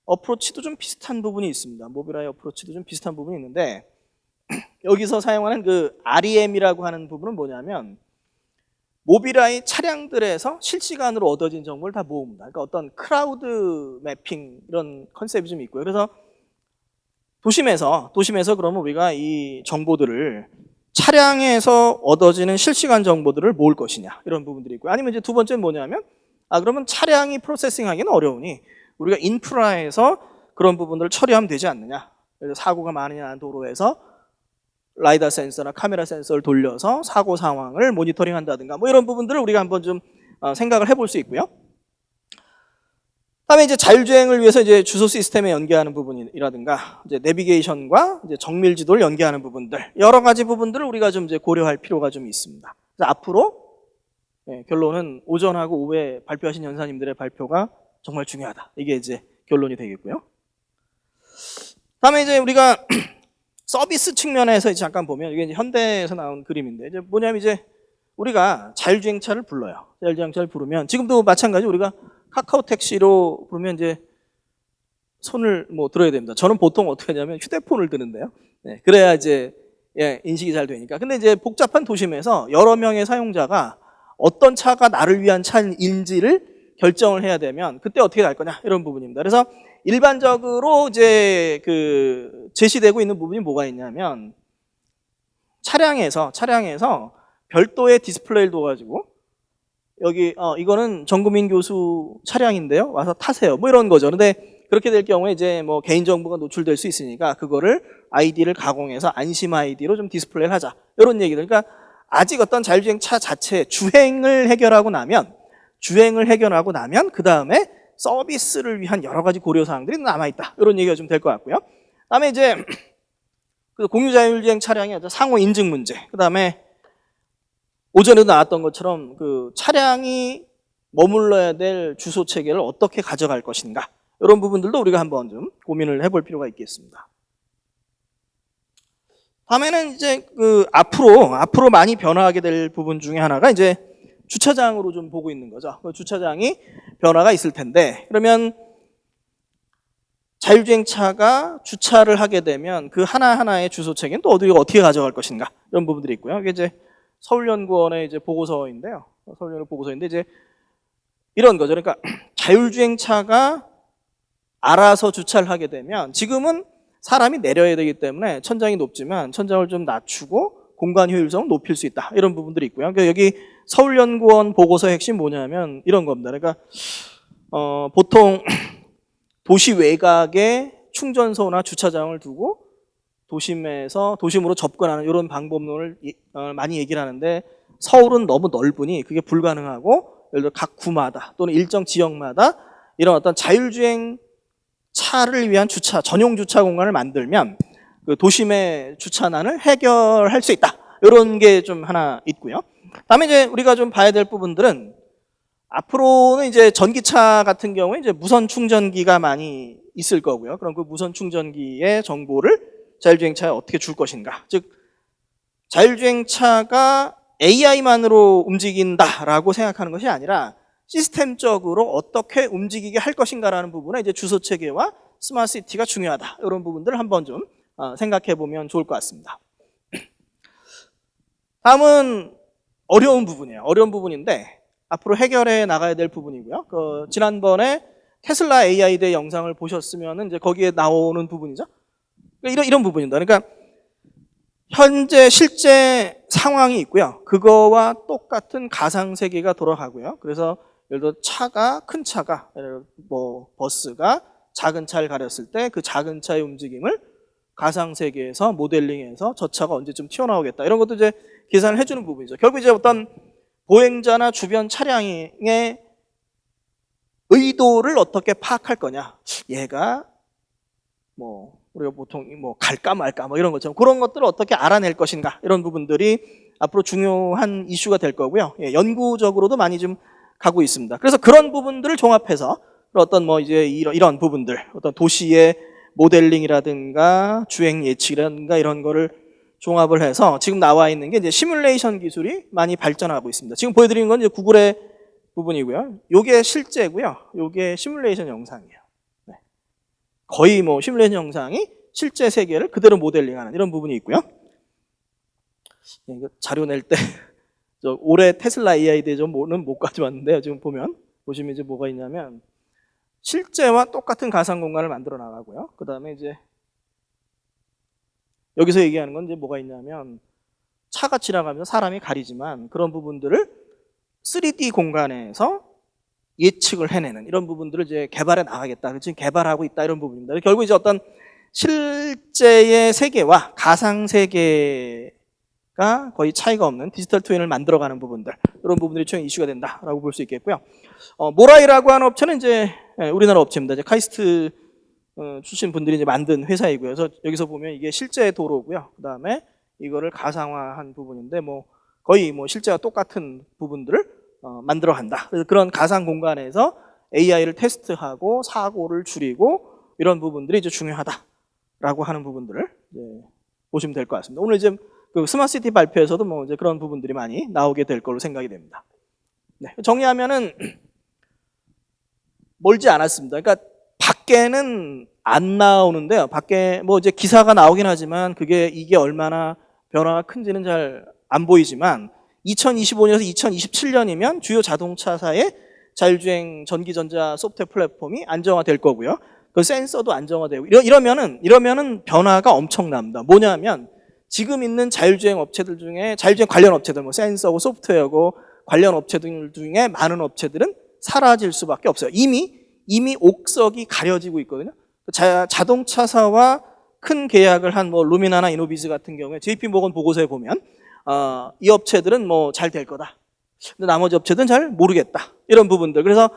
어프로치도 좀 비슷한 부분이 있습니다. 모빌아이 어프로치도 좀 비슷한 부분이 있는데, 여기서 사용하는 그 REM이라고 하는 부분은 뭐냐면 모빌아이 차량들에서 실시간으로 얻어진 정보를 다 모읍니다. 그러니까 어떤 크라우드 매핑 이런 컨셉이 좀 있고요. 그래서 도심에서 그러면 우리가 이 정보들을 차량에서 얻어지는 실시간 정보들을 모을 것이냐, 이런 부분들이 있고요. 아니면 이제 두 번째는 뭐냐면 그러면 차량이 프로세싱하기는 어려우니 우리가 인프라에서 그런 부분들을 처리하면 되지 않느냐. 그래서 사고가 많으냐 도로에서 라이다 센서나 카메라 센서를 돌려서 사고 상황을 모니터링한다든가 뭐 이런 부분들을 우리가 한번 좀 생각을 해볼 수 있고요. 다음에 이제 자율주행을 위해서 이제 주소 시스템에 연계하는 부분이라든가 이제 내비게이션과 이제 정밀 지도를 연계하는 부분들, 여러 가지 부분들을 우리가 좀 이제 고려할 필요가 좀 있습니다. 그래서 앞으로 결론은 오전하고 오후에 발표하신 연사님들의 발표가 정말 중요하다. 이게 이제 결론이 되겠고요. 다음에 이제 우리가 서비스 측면에서 이제 잠깐 보면 이게 이제 현대에서 나온 그림인데, 이제 뭐냐면 이제 우리가 자율주행차를 불러요. 자율주행차를 부르면 지금도 마찬가지 우리가 카카오 택시로 부르면 이제 손을 뭐 들어야 됩니다. 저는 보통 어떻게 하냐면 휴대폰을 드는데요. 그래야 이제 인식이 잘 되니까. 근데 이제 복잡한 도심에서 여러 명의 사용자가 어떤 차가 나를 위한 차인지를 결정을 해야 되면 그때 어떻게 갈 거냐, 이런 부분입니다. 그래서 일반적으로 이제 그 제시되고 있는 부분이 뭐가 있냐면 차량에서 별도의 디스플레이를 둬가지고 여기 이거는 정구민 교수 차량인데요, 와서 타세요, 뭐 이런 거죠. 근데 그렇게 될 경우에 이제 뭐 개인정보가 노출될 수 있으니까 그거를 아이디를 가공해서 안심 아이디로 좀 디스플레이를 하자, 이런 얘기들. 그러니까 아직 어떤 자율주행차 자체 주행을 해결하고 나면 그 다음에 서비스를 위한 여러 가지 고려사항들이 남아있다, 이런 얘기가 좀 될 것 같고요. 다음에 이제 그 공유자율주행 차량의 상호 인증 문제, 그 다음에 오전에도 나왔던 것처럼 그 차량이 머물러야 될 주소 체계를 어떻게 가져갈 것인가, 이런 부분들도 우리가 한번 좀 고민을 해볼 필요가 있겠습니다. 다음에는 이제 그 앞으로 많이 변화하게 될 부분 중에 하나가 이제 주차장으로 좀 보고 있는 거죠. 그 주차장이 변화가 있을 텐데, 그러면 자율주행차가 주차를 하게 되면 그 하나하나의 주소 체계는 또 어떻게 가져갈 것인가, 이런 부분들이 있고요. 이게 이제 서울연구원의 이제 보고서인데요. 서울연구원 보고서인데 이제 이런 거죠. 그러니까 자율주행차가 알아서 주차를 하게 되면 지금은 사람이 내려야 되기 때문에 천장이 높지만 천장을 좀 낮추고 공간 효율성을 높일 수 있다, 이런 부분들이 있고요. 그러니까 여기 서울연구원 보고서의 핵심 뭐냐면 이런 겁니다. 그러니까 보통 도시 외곽에 충전소나 주차장을 두고 도심으로 접근하는 이런 방법론을 많이 얘기를 하는데, 서울은 너무 넓으니 그게 불가능하고, 예를 들어 각 구마다 또는 일정 지역마다 이런 어떤 자율주행 차를 위한 전용 주차 공간을 만들면 그 도심의 주차난을 해결할 수 있다, 이런 게 좀 하나 있고요. 다음에 이제 우리가 좀 봐야 될 부분들은, 앞으로는 이제 전기차 같은 경우에 이제 무선 충전기가 많이 있을 거고요. 그럼 그 무선 충전기의 정보를 자율주행차에 어떻게 줄 것인가. 즉 자율주행차가 AI만으로 움직인다라고 생각하는 것이 아니라 시스템적으로 어떻게 움직이게 할 것인가라는 부분에 이제 주소 체계와 스마트 시티가 중요하다, 이런 부분들을 한번 좀 생각해 보면 좋을 것 같습니다. 다음은 어려운 부분이에요. 어려운 부분인데 앞으로 해결해 나가야 될 부분이고요. 지난번에 테슬라 AI 대 영상을 보셨으면 이제 거기에 나오는 부분이죠. 이런 부분입니다. 그러니까 현재 실제 상황이 있고요. 그거와 똑같은 가상 세계가 돌아가고요. 그래서 예를 들어 큰 차가 뭐 버스가 작은 차를 가렸을 때 그 작은 차의 움직임을 가상 세계에서 모델링해서 저 차가 언제쯤 튀어나오겠다. 이런 것도 이제 계산을 해주는 부분이죠. 결국 이제 어떤 보행자나 주변 차량의 의도를 어떻게 파악할 거냐. 얘가 뭐 우리가 보통 뭐 갈까 말까 뭐 이런 것처럼 그런 것들을 어떻게 알아낼 것인가 이런 부분들이 앞으로 중요한 이슈가 될 거고요. 예, 연구적으로도 많이 좀 가고 있습니다. 그래서 그런 부분들을 종합해서 어떤 뭐 이제 이런 부분들, 어떤 도시의 모델링이라든가 주행 예측이라든가 이런 거를 종합을 해서 지금 나와 있는 게 이제 시뮬레이션 기술이 많이 발전하고 있습니다. 지금 보여드리는 건 이제 구글의 부분이고요. 요게 실제고요. 요게 시뮬레이션 영상이에요. 네. 거의 뭐 시뮬레이션 영상이 실제 세계를 그대로 모델링하는 이런 부분이 있고요. 이거 자료 낼 때 올해 테슬라 AI 대전은 못 가져왔는데요. 지금 보시면 이제 뭐가 있냐면 실제와 똑같은 가상 공간을 만들어 나가고요. 그 다음에 이제 여기서 얘기하는 건 이제 뭐가 있냐면 차가 지나가면서 사람이 가리지만 그런 부분들을 3D 공간에서 예측을 해내는 이런 부분들을 이제 개발해 나가겠다. 지금 개발하고 있다 이런 부분입니다. 결국 이제 어떤 실제의 세계와 가상 세계가 거의 차이가 없는 디지털 트윈을 만들어가는 부분들 이런 부분들이 총 이슈가 된다라고 볼 수 있겠고요. 모라이라고 하는 업체는 이제 우리나라 업체입니다. 이제 카이스트 출신 분들이 이제 만든 회사이고요. 그래서 여기서 보면 이게 실제 도로고요. 그 다음에 이거를 가상화한 부분인데 뭐 거의 뭐 실제와 똑같은 부분들을 만들어 간다. 그래서 그런 가상 공간에서 AI를 테스트하고 사고를 줄이고 이런 부분들이 이제 중요하다라고 하는 부분들을 이제 보시면 될 것 같습니다. 오늘 이제 그 스마트시티 발표에서도 뭐 이제 그런 부분들이 많이 나오게 될 걸로 생각이 됩니다. 네, 정리하면은 멀지 않았습니다. 그러니까 밖에는 안 나오는데요. 밖에 뭐 이제 기사가 나오긴 하지만 이게 얼마나 변화가 큰지는 잘 안 보이지만 2025년에서 2027년이면 주요 자동차사의 자율주행 전기전자 소프트웨어 플랫폼이 안정화될 거고요. 그 센서도 안정화되고 이러면은 변화가 엄청납니다. 뭐냐면 지금 있는 자율주행 업체들 중에 자율주행 관련 업체들 뭐 센서고 소프트웨어고 관련 업체들 중에 많은 업체들은 사라질 수밖에 없어요. 이미 옥석이 가려지고 있거든요. 자동차사와 큰 계약을 한 뭐 루미나나 이노비즈 같은 경우에 JP 모건 보고서에 보면 이 업체들은 뭐 잘 될 거다. 근데 나머지 업체들은 잘 모르겠다. 이런 부분들. 그래서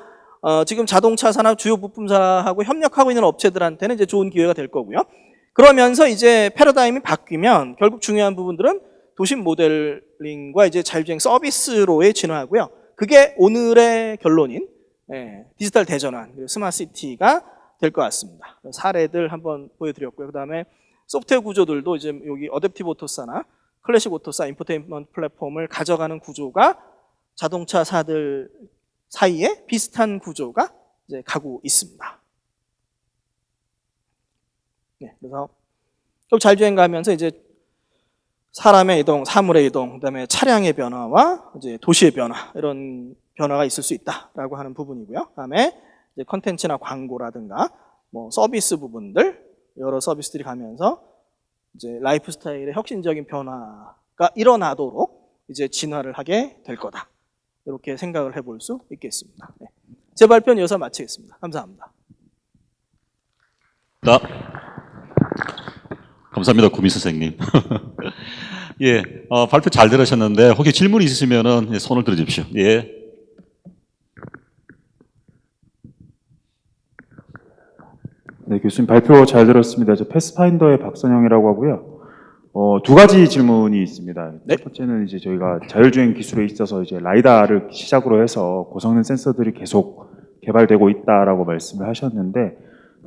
지금 자동차사나 주요 부품사하고 협력하고 있는 업체들한테는 이제 좋은 기회가 될 거고요. 그러면서 이제 패러다임이 바뀌면 결국 중요한 부분들은 도심 모델링과 이제 자율주행 서비스로의 진화하고요. 그게 오늘의 결론인 디지털 대전환, 스마트시티가 될 것 같습니다. 사례들 한번 보여드렸고요. 그 다음에 소프트웨어 구조들도 이제 여기 어댑티브 오토사나 클래식 오토사 인포테인먼트 플랫폼을 가져가는 구조가 자동차사들 사이에 비슷한 구조가 이제 가고 있습니다. 네, 그래서 자율주행 가면서 이제 사람의 이동, 사물의 이동, 그다음에 차량의 변화와 이제 도시의 변화 이런 변화가 있을 수 있다라고 하는 부분이고요. 그다음에 이제 컨텐츠나 광고라든가 뭐 서비스 부분들 여러 서비스들이 가면서 이제 라이프 스타일의 혁신적인 변화가 일어나도록 이제 진화를 하게 될 거다. 이렇게 생각을 해볼 수 있겠습니다. 네. 제 발표는 여기서 마치겠습니다. 감사합니다. 감사합니다, 구미 선생님. 예, 발표 잘 들으셨는데 혹시 질문 있으시면은 손을 들어주십시오. 예. 네, 교수님 발표 잘 들었습니다. 저 패스파인더의 박선영이라고 하고요. 두 가지 질문이 있습니다. 네. 첫 번째는 이제 저희가 자율주행 기술에 있어서 이제 라이다를 시작으로 해서 고성능 센서들이 계속 개발되고 있다라고 말씀을 하셨는데,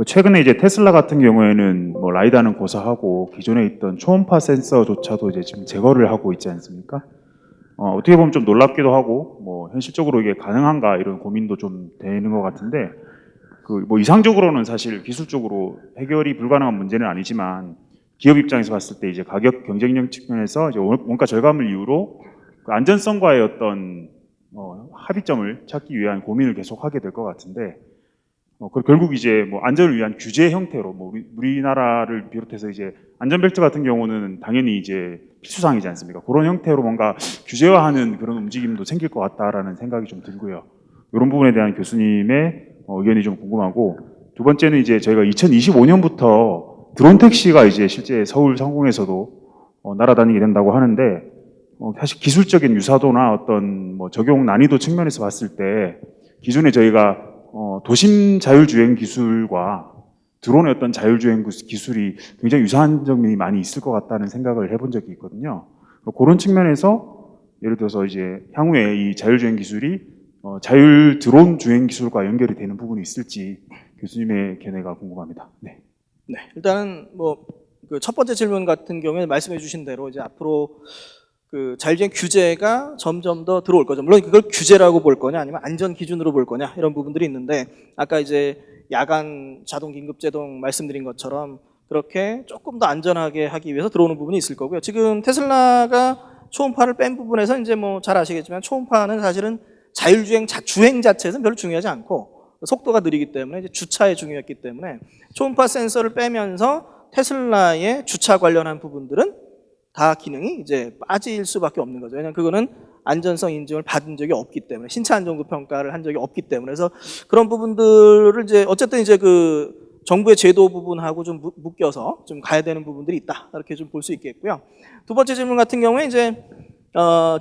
최근에 이제 테슬라 같은 경우에는 뭐 라이다는 고사하고 기존에 있던 초음파 센서조차도 이제 지금 제거를 하고 있지 않습니까? 어떻게 보면 좀 놀랍기도 하고, 뭐 현실적으로 이게 가능한가 이런 고민도 좀 되는 것 같은데, 뭐 이상적으로는 사실 기술적으로 해결이 불가능한 문제는 아니지만 기업 입장에서 봤을 때 이제 가격 경쟁력 측면에서 이제 원가 절감을 이유로 그 안전성과의 어떤 합의점을 찾기 위한 고민을 계속하게 될 것 같은데 결국 이제 뭐 안전을 위한 규제 형태로 뭐 우리나라를 비롯해서 이제 안전벨트 같은 경우는 당연히 이제 필수사항이지 않습니까? 그런 형태로 뭔가 규제화하는 그런 움직임도 생길 것 같다라는 생각이 좀 들고요. 이런 부분에 대한 교수님의 의견이 좀 궁금하고, 두 번째는 이제 저희가 2025년부터 드론 택시가 이제 실제 서울 상공에서도 날아다니게 된다고 하는데, 사실 기술적인 유사도나 어떤 뭐 적용 난이도 측면에서 봤을 때 기존에 저희가 도심 자율주행 기술과 드론의 어떤 자율주행 기술이 굉장히 유사한 점이 많이 있을 것 같다는 생각을 해본 적이 있거든요. 그런 측면에서 예를 들어서 이제 향후에 이 자율주행 기술이 자율 드론 주행 기술과 연결이 되는 부분이 있을지 교수님의 견해가 궁금합니다. 네. 네, 일단은 뭐 그 첫 번째 질문 같은 경우에 말씀해 주신 대로 이제 앞으로 그 자율주행 규제가 점점 더 들어올 거죠. 물론 그걸 규제라고 볼 거냐 아니면 안전 기준으로 볼 거냐 이런 부분들이 있는데, 아까 이제 야간 자동 긴급 제동 말씀드린 것처럼 그렇게 조금 더 안전하게 하기 위해서 들어오는 부분이 있을 거고요. 지금 테슬라가 초음파를 뺀 부분에서 이제 뭐 잘 아시겠지만 초음파는 사실은 자율주행 주행 자체에서는 별로 중요하지 않고 속도가 느리기 때문에 이제 주차에 중요했기 때문에 초음파 센서를 빼면서 테슬라의 주차 관련한 부분들은 다 기능이 이제 빠질 수밖에 없는 거죠. 왜냐하면 그거는 안전성 인증을 받은 적이 없기 때문에, 신체 안전구 평가를 한 적이 없기 때문에. 그래서 그런 부분들을 이제 어쨌든 이제 그 정부의 제도 부분하고 좀 묶여서 좀 가야 되는 부분들이 있다, 이렇게 좀 볼 수 있겠고요. 두 번째 질문 같은 경우에 이제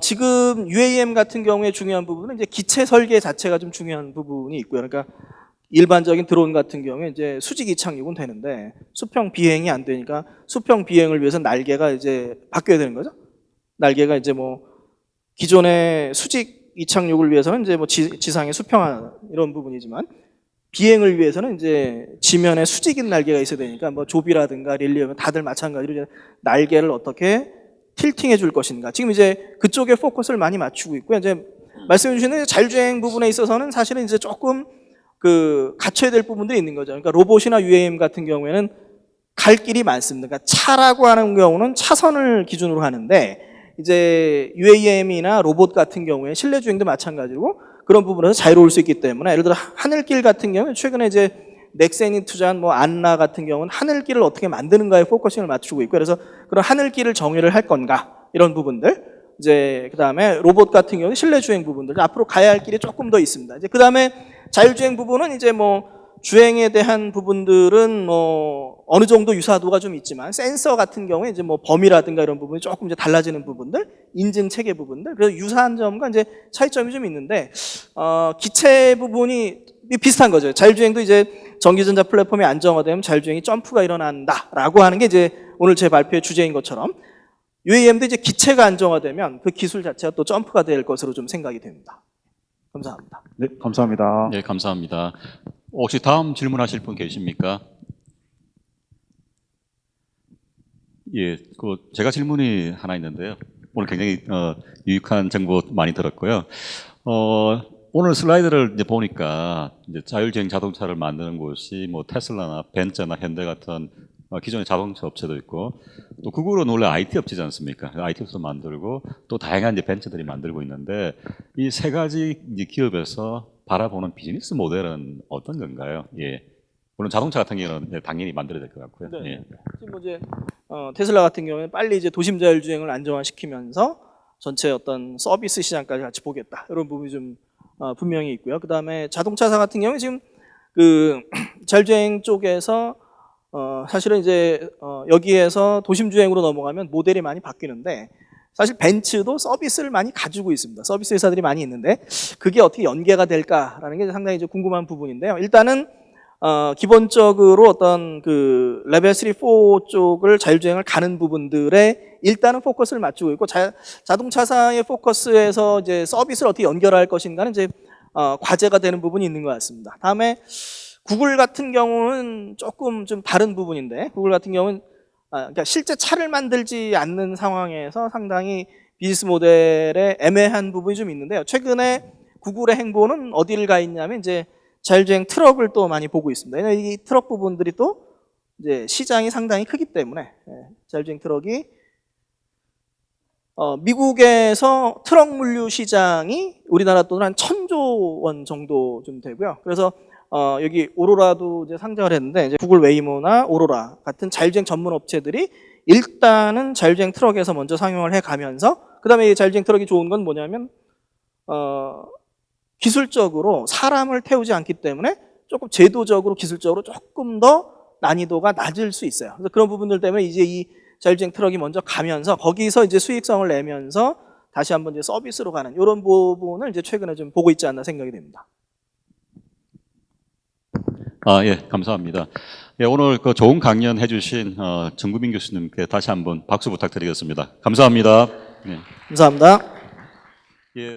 지금 UAM 같은 경우에 중요한 부분은 이제 기체 설계 자체가 좀 중요한 부분이 있고요. 그러니까 일반적인 드론 같은 경우에 이제 수직 이착륙은 되는데 수평 비행이 안 되니까 수평 비행을 위해서 날개가 이제 바뀌어야 되는 거죠. 날개가 이제 뭐 기존의 수직 이착륙을 위해서는 이제 뭐 지상의 수평화 이런 부분이지만, 비행을 위해서는 이제 지면에 수직인 날개가 있어야 되니까 뭐 조비라든가 릴리엄 다들 마찬가지로 이제 날개를 어떻게 틸팅해 줄 것인가. 지금 이제 그쪽에 포커스를 많이 맞추고 있고요. 이제 말씀해 주시는 자율주행 부분에 있어서는 사실은 이제 조금 그 갖춰야 될 부분들이 있는 거죠. 그러니까 로봇이나 UAM 같은 경우에는 갈 길이 많습니다. 그러니까 차라고 하는 경우는 차선을 기준으로 하는데, 이제 UAM이나 로봇 같은 경우에 실내 주행도 마찬가지고 그런 부분에서 자유로울 수 있기 때문에, 예를 들어 하늘길 같은 경우는 최근에 이제 넥센이 투자한 뭐 안나 같은 경우는 하늘길을 어떻게 만드는가에 포커싱을 맞추고 있고, 그래서 그런 하늘길을 정의를 할 건가 이런 부분들, 이제 그다음에 로봇 같은 경우는 실내 주행 부분들 앞으로 가야 할 길이 조금 더 있습니다. 이제 그다음에 자율주행 부분은 이제 뭐 주행에 대한 부분들은 뭐 어느 정도 유사도가 좀 있지만, 센서 같은 경우에 이제 뭐 범위라든가 이런 부분이 조금 이제 달라지는 부분들, 인증 체계 부분들, 그래서 유사한 점과 이제 차이점이 좀 있는데, 기체 부분이 비슷한 거죠. 자율주행도 이제 전기전자 플랫폼이 안정화되면 자율주행이 점프가 일어난다라고 하는 게 이제 오늘 제 발표의 주제인 것처럼, UAM도 이제 기체가 안정화되면 그 기술 자체가 또 점프가 될 것으로 좀 생각이 됩니다. 감사합니다. 네, 감사합니다. 네, 감사합니다. 혹시 다음 질문하실 분 계십니까? 예, 그 제가 질문이 하나 있는데요. 오늘 굉장히 유익한 정보 많이 들었고요. 오늘 슬라이드를 이제 보니까 이제 자율주행 자동차를 만드는 곳이 뭐 테슬라나 벤츠나 현대 같은 기존의 자동차 업체도 있고, 또 구글은 원래 IT 업체지 않습니까? IT 업체도 만들고 또 다양한 이제 벤처들이 만들고 있는데, 이 세 가지 이제 기업에서 바라보는 비즈니스 모델은 어떤 건가요? 예. 물론 자동차 같은 경우는 당연히 만들어야 될 것 같고요. 네. 예. 지금 뭐 이제 테슬라 같은 경우는 빨리 이제 도심 자율주행을 안정화시키면서 전체 어떤 서비스 시장까지 같이 보겠다, 이런 부분이 좀 분명히 있고요. 그 다음에 자동차사 같은 경우는 지금 그 자율주행 쪽에서 사실은 이제 여기에서 도심 주행으로 넘어가면 모델이 많이 바뀌는데, 사실 벤츠도 서비스를 많이 가지고 있습니다. 서비스 회사들이 많이 있는데 그게 어떻게 연계가 될까라는 게 상당히 이제 궁금한 부분인데요. 일단은 기본적으로 어떤 그 레벨 3, 4 쪽을 자율주행을 가는 부분들에 일단은 포커스를 맞추고 있고, 자동차사의 포커스에서 이제 서비스를 어떻게 연결할 것인가는 이제 과제가 되는 부분이 있는 것 같습니다. 다음에 구글 같은 경우는 조금 좀 다른 부분인데, 구글 같은 경우는 그러니까 실제 차를 만들지 않는 상황에서 상당히 비즈니스 모델에 애매한 부분이 좀 있는데요. 최근에 구글의 행보는 어디를 가 있냐면 이제 자율주행 트럭을 또 많이 보고 있습니다. 왜냐하면 이 트럭 부분들이 또 이제 시장이 상당히 크기 때문에, 자율주행 트럭이 미국에서 트럭 물류 시장이 우리나라 돈으로 한 1,000조 원 정도 좀 되고요. 그래서 여기 오로라도 이제 상장을 했는데 이제 구글 웨이모나 오로라 같은 자율주행 전문 업체들이 일단은 자율주행 트럭에서 먼저 상용을 해 가면서 그다음에 이 자율주행 트럭이 좋은 건 뭐냐면 기술적으로 사람을 태우지 않기 때문에 조금 제도적으로 기술적으로 조금 더 난이도가 낮을 수 있어요. 그래서 그런 부분들 때문에 이제 이 자율주행 트럭이 먼저 가면서 거기서 이제 수익성을 내면서 다시 한번 이제 서비스로 가는 이런 부분을 이제 최근에 좀 보고 있지 않나 생각이 됩니다. 예, 감사합니다. 예, 오늘 그 좋은 강연 해주신 정구민 교수님께 다시 한번 박수 부탁드리겠습니다. 감사합니다. 네. 감사합니다. 예.